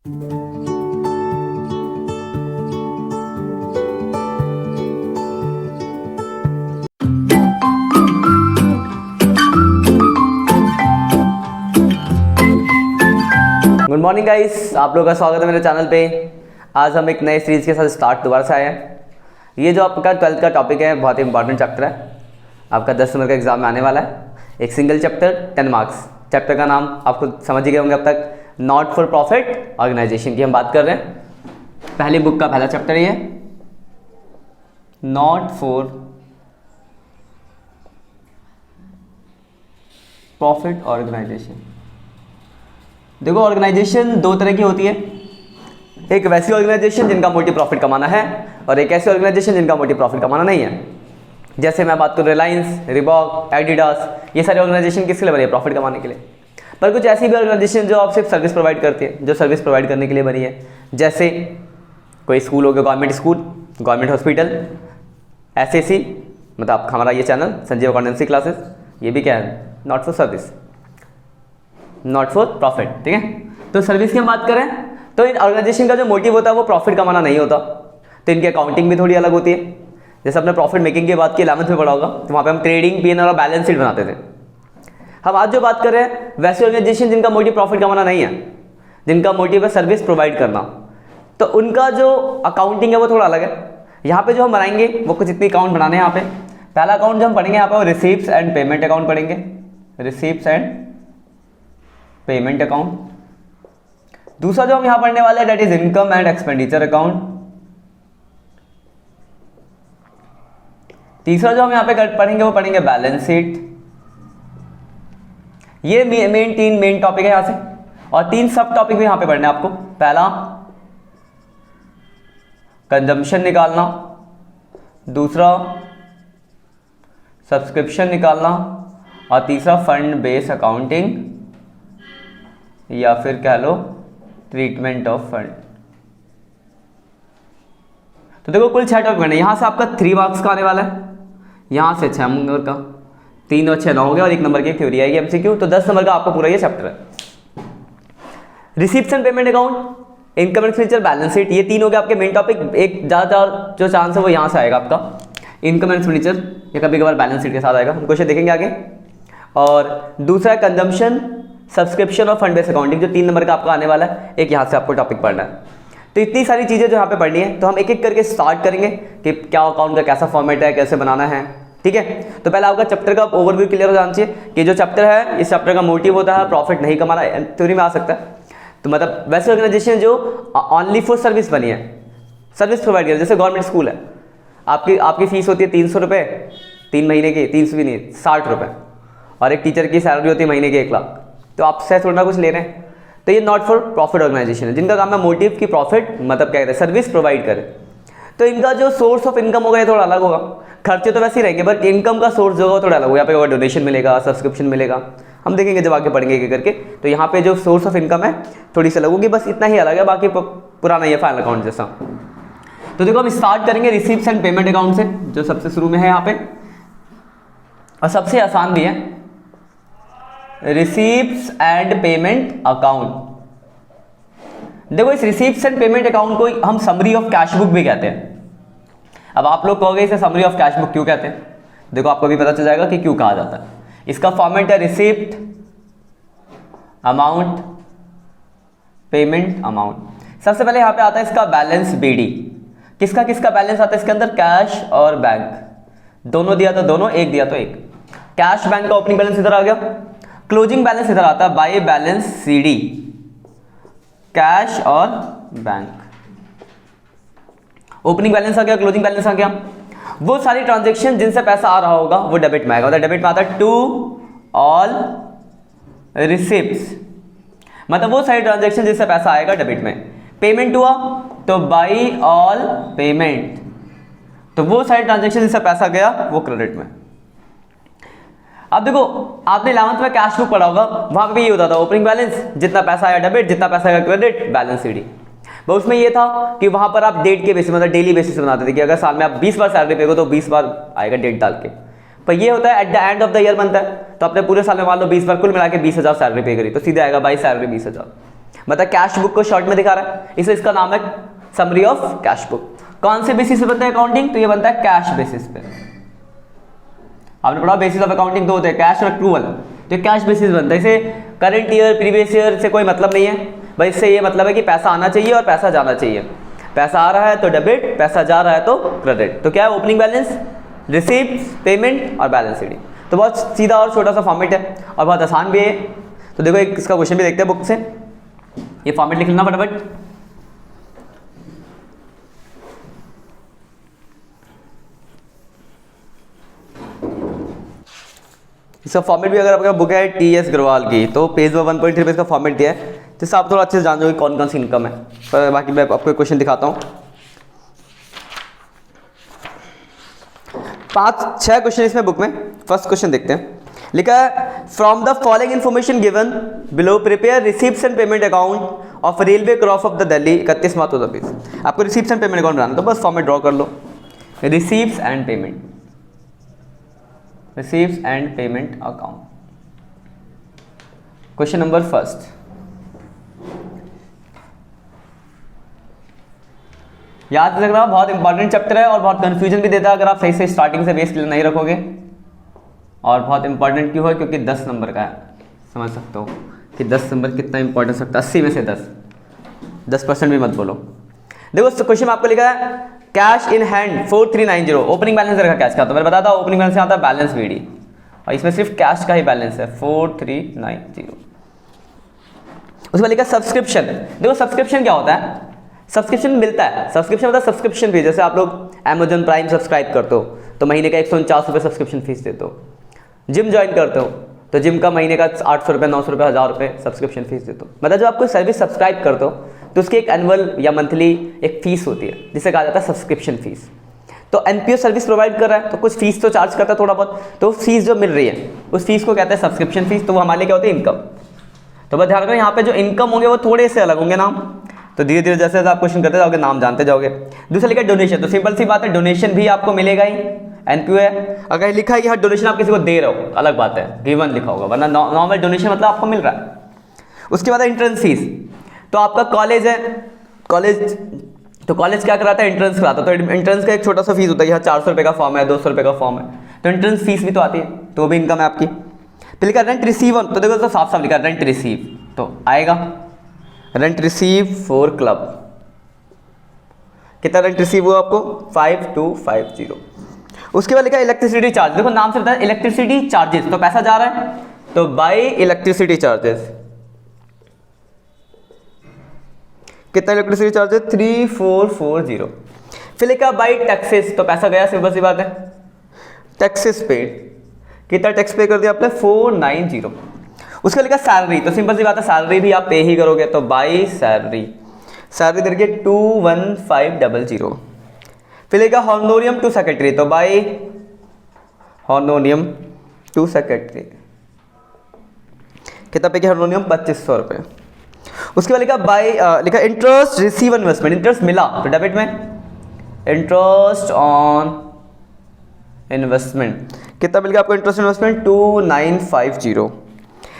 Good morning guys, आप लोगों का स्वागत है मेरे चैनल पे। आज हम एक नए सीरीज़ के साथ स्टार्ट दोबारा से आए हैं। ये जो आपका 12th का टॉपिक है बहुत ही इंपॉर्टेंट चैप्टर है, आपका 10 नंबर का एग्जाम में आने वाला है। एक सिंगल चैप्टर 10 मार्क्स। चैप्टर का नाम आपको समझ ही गए होंगे अब तक, नॉट फॉर प्रॉफिट ऑर्गेनाइजेशन की हम बात कर रहे हैं। पहली बुक का पहला चैप्टर ये है, नॉट फॉर प्रॉफिट ऑर्गेनाइजेशन। देखो, ऑर्गेनाइजेशन दो तरह की होती है, एक वैसी ऑर्गेनाइजेशन जिनका मोटिव प्रॉफिट कमाना है और एक ऐसी ऑर्गेनाइजेशन जिनका मोटिव प्रॉफिट कमाना नहीं है। जैसे मैं बात करूँ रिलायंस, रिबॉक, एडिडास, ये सारी ऑर्गेनाइजेशन किसके लिए बनी है? प्रॉफिट कमाने के लिए। पर कुछ ऐसी भी ऑर्गेनाइजेशन जो आप सिर्फ सर्विस प्रोवाइड करती है, जो सर्विस प्रोवाइड करने के लिए बनी है। जैसे कोई स्कूल हो गया, government school, government hospital, SAC, मतलब हमारा ये चैनल संजीव अकाउंटेंसी क्लासेस, ये भी क्या है? Not for service, not for profit. ठीक है, तो सर्विस की हम बात करें तो इन ऑर्गेनाइजेशन का जो मोटिव होता है वो प्रॉफिट कमाना नहीं होता, तो इनकी अकाउंटिंग भी थोड़ी अलग होती है। जैसे अपने प्रॉफिट मेकिंग की बात की 11th में पढ़ा होगा, तो वहाँ पे हम ट्रेडिंग, P&L और बैलेंस शीट बनाते थे। हम आज जो बात कर रहे हैं वैसे ऑर्गेनाइजेशन जिनका मोटिव प्रॉफिट कमाना नहीं है, जिनका मोटिव है सर्विस प्रोवाइड करना, तो उनका जो अकाउंटिंग है वो थोड़ा अलग है। यहाँ पे जो हम बनाएंगे वो कुछ इतनी अकाउंट बनाने हैं। यहाँ पे पहला अकाउंट जो हम पढ़ेंगे यहाँ पे वो रिसीप्ट्स एंड पेमेंट अकाउंट पढ़ेंगे, रिसीप्ट्स एंड पेमेंट अकाउंट। दूसरा जो हम यहां पढ़ने वाले हैं that is income and expenditure account. तीसरा जो हम यहां पे पढ़ेंगे वो पढ़ेंगे बैलेंस शीट। ये तीन मेन टॉपिक है यहां से, और 3 सब टॉपिक भी यहां पे पढ़ने हैं आपको। पहला कंजम्पशन निकालना, दूसरा सब्सक्रिप्शन निकालना, और तीसरा फंड बेस्ड अकाउंटिंग या फिर कह लो ट्रीटमेंट ऑफ फंड। तो देखो कुल 6 टॉपिक है। यहां से आपका 3 मार्क्स का आने वाला है, यहां से 6 नंबर का, 3 और 6 9 हो गया, और 1 नंबर की थ्योरी आएगी MCQ। तो 10 नंबर का आपका पूरा ये चैप्टर है। Receipts and payment account, income expenditure, balance sheet, ये 3 हो गए आपके मेन टॉपिक। एक ज़्यादातर जो चांस है वो यहां से आएगा आपका, इनकम एक्सपेंडिचर, या कभी कभार बैलेंस शीट के साथ आएगा, हम क्वेश्चन देखेंगे आगे। और दूसरा है कंजम्पशन, सब्सक्रिप्शन और फंड बेस्ड अकाउंटिंग, जो 3 नंबर का आपका आने वाला है। एक यहाँ से आपको टॉपिक पढ़ना है। तो इतनी सारी चीज़ें जो यहाँ पे पढ़नी है, तो हम एक एक करके स्टार्ट करेंगे कि क्या अकाउंट का कैसा फॉर्मेट है, कैसे बनाना है। ठीक है, तो पहले आपका चैप्टर का ओवरव्यू क्लियर हो जाना चाहिए कि जो चैप्टर है, इस चैप्टर का मोटिव होता है प्रॉफिट नहीं कमाना, थ्योरी में आ सकता है। तो मतलब वैसे ऑर्गेनाइजेशन जो ओनली फॉर सर्विस बनी है, सर्विस प्रोवाइड कर, जैसे गवर्नमेंट स्कूल है, आपकी फीस होती है 300 रुपये 3 महीने की, 300 भी नहीं, 60 रुपये, और एक टीचर की सैलरी होती है महीने की 1 लाख। तो आपसे थोड़ा कुछ ले रहे हैं, तो ये नॉट फॉर प्रॉफिट ऑर्गेनाइजेशन है, जिनका काम है मोटिव की प्रॉफिट, मतलब क्या कहते हैं, सर्विस प्रोवाइड करें। तो इनका जो सोर्स ऑफ इनकम होगा ये थोड़ा अलग होगा। खर्चे तो वैसे ही रहेंगे, बट इनकम का सोर्स जो होगा थोड़ा अलग होगा। यहाँ पे डोनेशन मिलेगा, सब्सक्रिप्शन मिलेगा, हम देखेंगे जब आगे पढ़ेंगे एक करके। तो यहाँ पे जो सोर्स ऑफ इनकम है थोड़ी सी अलग होगी, बस इतना ही अलग है, बाकी पुराना ये फाइनल अकाउंट जैसा। तो देखो हम स्टार्ट करेंगे रिसीप्ट्स एंड पेमेंट अकाउंट से, जो सबसे शुरू में है यहाँ पे, और सबसे आसान भी है, रिसीप्ट्स एंड पेमेंट अकाउंट। देखो इस रिसीप्ट्स एंड पेमेंट अकाउंट को हम समरी ऑफ कैश बुक भी कहते हैं। अब आप लोग कहोगे इसे समरी ऑफ कैश बुक क्यों कहते हैं? देखो आपको भी पता चल जाएगा कि क्यों कहा जाता है। इसका फॉर्मेट है रिसीप्ट, अमाउंट, पेमेंट, अमाउंट। सबसे पहले यहां पे आता है इसका बैलेंस BD। किसका किसका बैलेंस आता है इसके अंदर? कैश और बैंक, दोनों दिया तो दोनों, एक दिया तो एक। कैश बैंक का ओपनिंग बैलेंस इधर आ गया, क्लोजिंग बैलेंस इधर आता है बाय बैलेंस CD, कैश और बैंक। ओपनिंग बैलेंस आ गया, क्लोजिंग बैलेंस आ गया। वो सारी ट्रांजैक्शन जिनसे पैसा आ रहा होगा वो डेबिट में आएगा। डेबिट में आता है टू ऑल रिसिप्ट्स, मतलब वो सारी ट्रांजैक्शन जिससे पैसा आएगा डेबिट में। पेमेंट हुआ तो बाई ऑल पेमेंट, तो वो सारी ट्रांजैक्शन जिससे पैसा गया वो क्रेडिट में। अब देखो आपने 11th में कैश बुक पढ़ा होगा, वहां पे भी ये होता था ओपनिंग बैलेंस, जितना पैसा आया डेबिट, जितना पैसा आया क्रेडिट, बैलेंस CD। बस उसमें ये था कि वहां पर आप डेट के बेसिस, मतलब डेली बेसिस बनाते थे कि अगर साल में आप 20 बार सैलरी पे हो तो 20 बार आएगा डेट डाल के। पर ये होता है at the end of the year बनता है, तो अपने पूरे साल में मान लो 20 बार कुल मिला के 20,000 सैलरी पे करी तो सीधे आएगा बाई सैलरी 20,000। मतलब कैश बुक को शॉर्ट में दिखा रहा है, इसलिए इसका नाम है समरी ऑफ कैश बुक। कौन से बेसिस पे बनता है अकाउंटिंग? तो ये बनता है कैश बेसिस पे। आपने पढ़ा बेसिस ऑफ अकाउंटिंग दो होते हैं, कैश और अक्रूवल। तो कैश बेसिस बनता है, इसे करंट ईयर प्रीवियस ईयर से कोई मतलब नहीं है भाई, इससे ये मतलब है कि पैसा आना चाहिए और पैसा जाना चाहिए। पैसा आ रहा है तो डेबिट, पैसा जा रहा है तो क्रेडिट। तो क्या है? ओपनिंग बैलेंस, रिसीप्ट, पेमेंट और बैलेंस शीट। तो बहुत सीधा और छोटा सा फॉर्मेट है और बहुत आसान भी है। तो देखो एक इसका क्वेश्चन भी देखते हैं बुक से, ये फॉर्मेट लिख लेना फटाफट। इसका फॉर्मेट भी अगर आपका बुक है टी.एस. अग्रवाल की, तो पेज 1.3 पे इसका फॉर्मेट दिया है, जिससे आप थोड़ा अच्छे से जान जाओगे कौन कौन सी इनकम है। पर बाकी मैं आपको एक क्वेश्चन दिखाता हूँ। 5-6 क्वेश्चन इसमें बुक में। फर्स्ट क्वेश्चन देखते हैं, लिखा है from the following information given below prepare receipts and payment account of railway cross of the Delhi 31 March 2020। आपको रिसीप्ट्स एंड पेमेंट अकाउंट बनाना, तो बस फॉर्मेट ड्रॉ कर लो, receipts and payment, receipts and payment account. Question number first, याद रखना बहुत important chapter है और बहुत कंफ्यूजन भी देता है अगर आप सही से स्टार्टिंग से बेस क्लियर नहीं रखोगे। और बहुत इंपॉर्टेंट क्यों है? क्योंकि 10 नंबर का है। समझ सकते हो कि 10 नंबर कितना इंपॉर्टेंट सकता है, 80 में से 10% भी मत बोलो। देखो क्वेश्चन में आपको लिखा है cash in hand 4390, opening balance रखा कैश का, तो मैंने बताया था ओपनिंग बैलेंस आता है बैलेंस बीडी, और इसमें सिर्फ कैश का ही बैलेंस है 4390। उसके बाद लिखा सब्सक्रिप्शन। देखो सब्सक्रिप्शन क्या होता है? सब्सक्रिप्शन मिलता है, सब्सक्रिप्शन मतलब सब्सक्रिप्शन फीस। जैसे आप लोग अमेजन प्राइम सब्सक्राइब करते हो तो महीने का 149 रुपये सब्सक्रिप्शन फीस देते हो। जिम ज्वाइन करते हो तो जिम का महीने का 800 रुपये, 900 रुपये, 1000 रुपये सब्सक्रिप्शन फीस देते हो। मतलब जब आप कोई सर्विस सब्सक्राइब करते हो तो उसकी एक एनुअल या मंथली एक फीस होती है, जिसे कहा जाता है सब्सक्रिप्शन फीस। तो एनपीओ सर्विस प्रोवाइड कर रहा है तो कुछ फीस तो चार्ज करता है थोड़ा बहुत, तो फीस जो मिल रही है उस फीस को कहते हैं सब्सक्रिप्शन फीस। तो वो हमारे लिए क्या होती है? इनकम। तो बस ध्यान रखना यहाँ पे जो इनकम होंगे वो थोड़े से अलग होंगे नाम, तो धीरे धीरे जैसे जैसे आप क्वेश्चन करते जाओगे नाम जानते जाओगे। दूसरा लिखा डोनेशन, तो सिंपल सी बात है डोनेशन भी आपको मिलेगा ही, एनपीओ है। अगर लिखा है कि हाँ डोनेशन आप किसी को दे रहे हो अलग बात है, गिवन लिखा होगा, वरना नॉर्मल डोनेशन मतलब आपको मिल रहा है। उसके बाद एंट्रेंस फीस, तो आपका कॉलेज है, कॉलेज तो कॉलेज क्या कराता है? एंट्रेंस कराता है। तो एंट्रेंस का एक छोटा सा फीस होता है, यहाँ 400 रुपये का फॉर्म है, 200 रुपये का फॉर्म है, तो एंट्रेंस फीस भी तो आती है, तो भी इनकम है आपकी। फिर लिखा रेंट रिसीव, तो देखो तो साफ साफ लिखा रेंट रिसीव, तो आएगा रेंट रिसीव फॉर क्लब। कितना रेंट रिसीव हुआ आपको? 5250। उसके बाद लिखा इलेक्ट्रिसिटी चार्ज, देखो नाम से बताया इलेक्ट्रिसिटी चार्जेस, तो पैसा जा रहा है तो बाय इलेक्ट्रिसिटी चार्जेस। कितना इलेक्ट्रिसिटी चार्जेस? 3440। फिर लिखा बाय टैक्सेस, तो पैसा गया, सिंपल सी बात है, टैक्सेस पेड। कितना टैक्स पे कर दिया आपने? 490। उसका लिखा सैलरी, तो सिंपल सी बात है सैलरी भी आप पे ही करोगे, तो बाय सैलरी, सैलरी देखिए 21500। फिर लिखा हॉर्नोरियम टू सेक्रेटरी, तो बाय हॉर्नोरियम टू सेक्रेटरी। कितना पे? हॉर्नोरियम 2500 रुपये। उसके बाद लिखा बाय लिखा इंटरेस्ट रिसीव इन्वेस्टमेंट, इंटरेस्ट मिला तो डेबिट में, इंटरेस्ट ऑन इन्वेस्टमेंट। कितना मिल गया आपको इंटरेस्ट इन्वेस्टमेंट? 2950।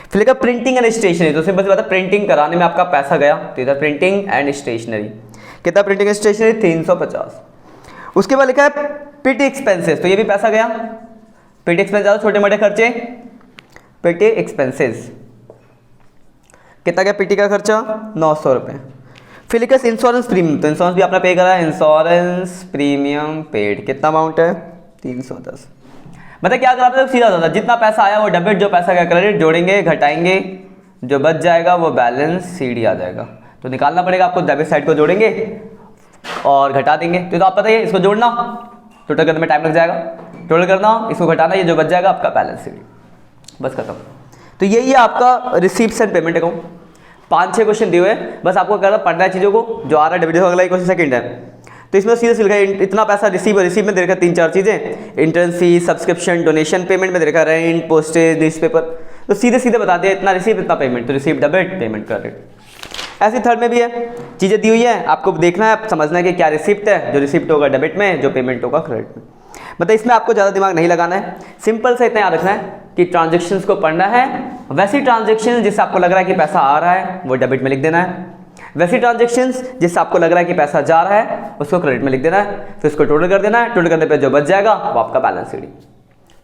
फिर लिखा प्रिंटिंग एंड स्टेशनरी, तो सिंपल सी बात है प्रिंटिंग कराने में आपका पैसा गया, तो इधर प्रिंटिंग एंड स्टेशनरी। कितना प्रिंटिंग एंड स्टेशनरी? 350। उसके बाद लिखा है पीटी एक्सपेंसेस, तो ये भी पैसा गया, पीटी एक्सपेंस छोटे मोटे खर्चे, पीटी एक्सपेंसेस। कितना गया पीटी का खर्चा? 900 रुपये। फिर लिखा इंश्योरेंस प्रीमियम, तो इंश्योरेंस भी आपने पे करा है, इंश्योरेंस प्रीमियम पेड। कितना अमाउंट है? 310। मतलब क्या करा था? सीधा था जितना पैसा आया वो डेबिट, जो पैसा गया क्रेडिट, जोड़ेंगे घटाएंगे, जो बच जाएगा वो बैलेंस सीडी आ जाएगा। तो निकालना पड़ेगा आपको, डेबिट साइड को जोड़ेंगे और घटा देंगे। तो आप पता है इसको जोड़ना, टोटल करने में टाइम लग जाएगा, टोटल करना, इसको घटाना, ये जो बच जाएगा आपका बैलेंस सीडी, बस खत्म। तो यही है आपका receipts and payment account. 5-6 question दिए हुए हैं, बस आपको करना पढ़ना है चीज़ों को, जो आ रहा है डेबिट अगला ही क्वेश्चन सेकंड है। तो इसमें सीधे लिखा है इतना पैसा रिसीव में दे रखा 3-4 चीज़ें, entrance fees, subscription, donation, payment में दे रखा रेंट, पोस्टेज, न्यूज़पेपर। तो सीधे सीधे बता दिया इतना रिसीव इतना पेमेंट, तो रिसीव डेबिट, पेमेंट क्रेडिट। ऐसे थर्ड में भी है, चीज़ें दी हुई है, आपको देखना है, समझना है कि क्या रिसिप्ट है, जो रिसिप्ट होगा डेबिट में, जो पेमेंट होगा क्रेडिट में। मतलब इसमें आपको ज़्यादा दिमाग नहीं लगाना है, सिंपल से इतना याद रखना है कि ट्रांजेक्शन्स को पढ़ना है, वैसी ट्रांजेक्शन जिससे आपको लग रहा है कि पैसा आ रहा है वो डेबिट में लिख देना है, वैसी ट्रांजेक्शन्स जिससे आपको लग रहा है कि पैसा जा रहा है उसको क्रेडिट में लिख देना है, फिर उसको टोटल कर देना है, टोटल करने पे जो बच जाएगा वो आपका बैलेंस शीट।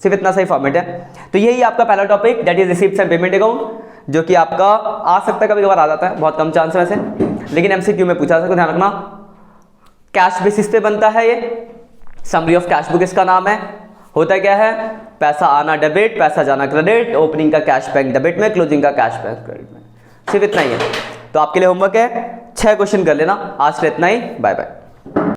सिर्फ इतना सही फॉर्मेट है। तो यही आपका पहला topic, that is receipts and payment account, जो कि आपका आ सकता है, कभी कभार आ जाता है, बहुत कम चांस है वैसे, लेकिन एमसीक्यू में पूछा सकता, ध्यान रखना। कैश बेसिस पे बनता है ये, समरी ऑफ कैश बुक इसका नाम है। होता क्या है, पैसा आना डेबिट, पैसा जाना क्रेडिट, ओपनिंग का कैश बैंक डेबिट में, क्लोजिंग का कैश बैंक क्रेडिट में, सिर्फ इतना ही है। तो आपके लिए होमवर्क है 6 क्वेश्चन कर लेना। आज के लिए इतना ही, बाय बाय।